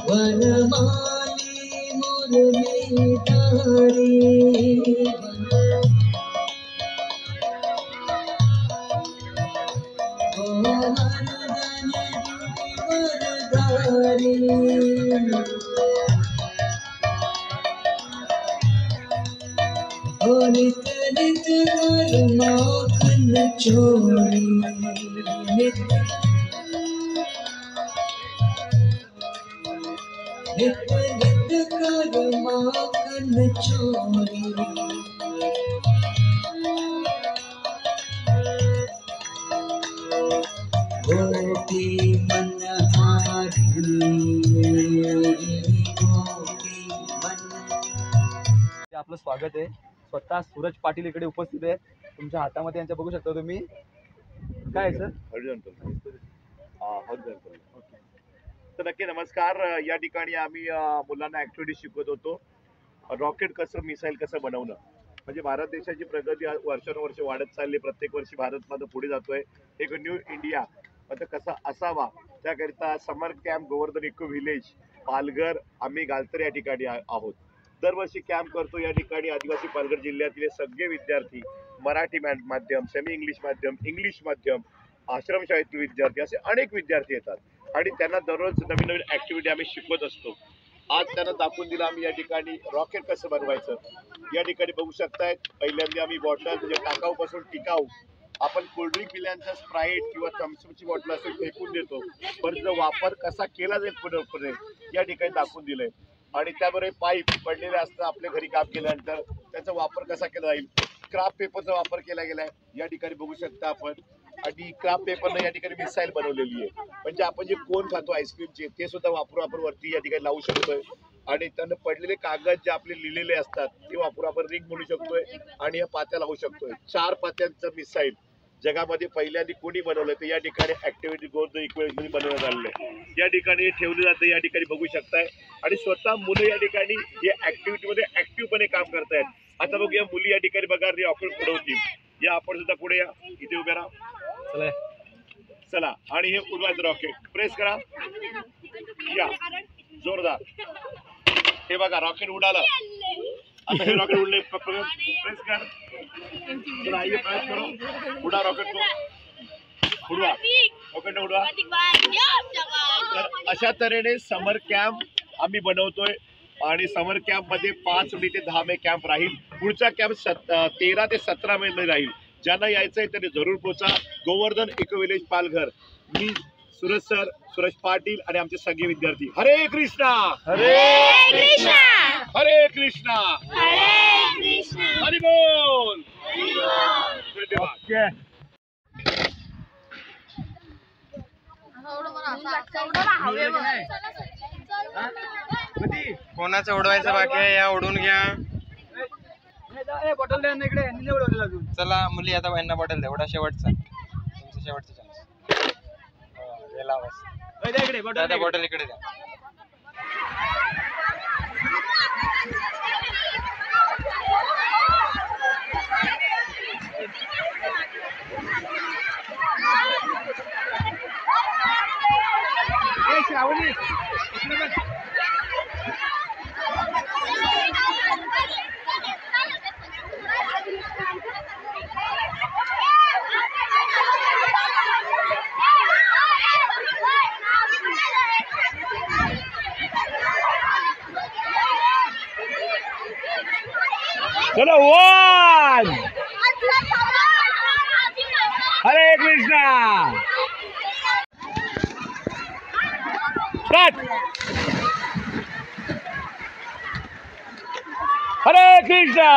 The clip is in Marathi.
वनमाली मुरलीधारी नित नित कर माखन चोरी नित नित नित कर माखन चोरी गोपी मनहारिणी गोपी मन। आपलं स्वागत आहे। स्वतः सूरज पाटील इकडे उपस्थित आहेत। तुमच्या हातामध्ये यांच्या बघू शकता तुम्ही काय आहे सर? तर नक्की नमस्कार। या ठिकाणी आम्ही मुलांना ऍक्टिव्हिटी शिकवत होतो। रॉकेट कसं मिसाईल कसं बनवणं, म्हणजे भारत देशाची प्रगती वर्षानुवर्ष वाढत चालली। प्रत्येक वर्षी भारत माझं पुढे जातोय। एक न्यू इंडिया आता कसा असावा त्याकरिता summer camp Govardhan eco village Palghar आम्ही गालतर या ठिकाणी आहोत। दरवर्षी कॅम्प करतो। या ठिकाणी आदिवासी पालघर जिल्ह्यातील सगळे विद्यार्थी मराठी माध्यम, सेमी इंग्लिश माध्यम, आश्रमशाळेतील विद्यार्थी असे अनेक विद्यार्थी येतात आणि त्यांना दररोज नवीन नवीन ऍक्टिव्हिटी आम्ही शिकवत असतो। आज त्यांना दाखवून दिलं आम्ही या ठिकाणी रॉकेट कसं बनवायचं। या ठिकाणी बघू शकताय पहिल्यांदा आम्ही बॉटल म्हणजे टाकाऊ पासून टिकाऊ, आपण कोल्ड्रिंक पिल्यांचा स्प्राईट किंवा थम्सअपची बॉटल असेल फेकून देतो, पण त्याचा वापर कसा केला जाईल पुढे या ठिकाणी दाखवून दिलंय। आणि त्याबरोबर पाईप पडलेले असतं आपल्या घरी काम केल्यानंतर त्याचा वापर कसा केला जाईल। क्राफ्ट पेपरचा वापर केला गेलाय या ठिकाणी बघू शकता आपण। आणि क्राफ्ट पेपरनं या ठिकाणी मिसाईल बनवलेली आहे, म्हणजे आपण जे कोन खातो आईस्क्रीमचे ते सुद्धा वापरून आपण वरती या ठिकाणी लावू शकतोय। आणि त्यांना पडलेले कागद जे आपले लिहिलेले असतात ते वापरून आपण रिंग बनवू शकतोय आणि या पात्या लावू शकतोय। 4 पात्यांचं मिसाईल जगामध्ये पहिल्यांदा कोणी बनवलं तर या ठिकाणी ऍक्टिव्हिटी गोवर्धन इक्वेशन बनवण्यात आलेलं आहे। या ठिकाणी ठेवलं जातं या ठिकाणी बघू शकताय। आणि स्वतः मुलं या ठिकाणी हे ऍक्टिव्हिटीमध्ये ऍक्टिव्हपणे काम करतायत। आता बघूया मुली या ठिकाणी बघा रॉकेट उडवतील। या आपण सुद्धा पुढे या, इथे उभे राहा चला। आणि हे उडवायचं रॉकेट प्रेस करा या जोरदार। हे बघा रॉकेट उडालं। आता हे रॉकेट उडले प्रेस कर चला ये प्रेस करो उडा रॉकेट को उडवा रॉकेट उडवा। तर अशा तऱ्हेने समर कॅम्प आम्ही बनवतोय आणि समर कॅम्प मध्ये 5 मे ते 10 मे कॅम्प राहील। पुढचा कॅम्प 13 ते 17 मे राहील। ज्यांना यायचंय त्यांनी जरूर पोचा। गोवर्धन इको व्हिलेज पालघर, मी सूरज सर, सूरज पाटील आणि आमचे सगळे विद्यार्थी। हरे कृष्णा हरे कृष्णा हरे कृष्णा हरे कृष्णा हरि बोल। कोणाचं उडवायचं बाकी आहे या उडून घ्या। बॉटल द्या इकडे उडवलेला अजून। चला मुली आता यांना बॉटल द्या। एवढा शेवटचा तुमचा शेवटचा चान्स। दादा बॉटल इकडे द्या। श्रावणी चलो वन हरे कृष्णा स्टार्ट। हरे कृष्णा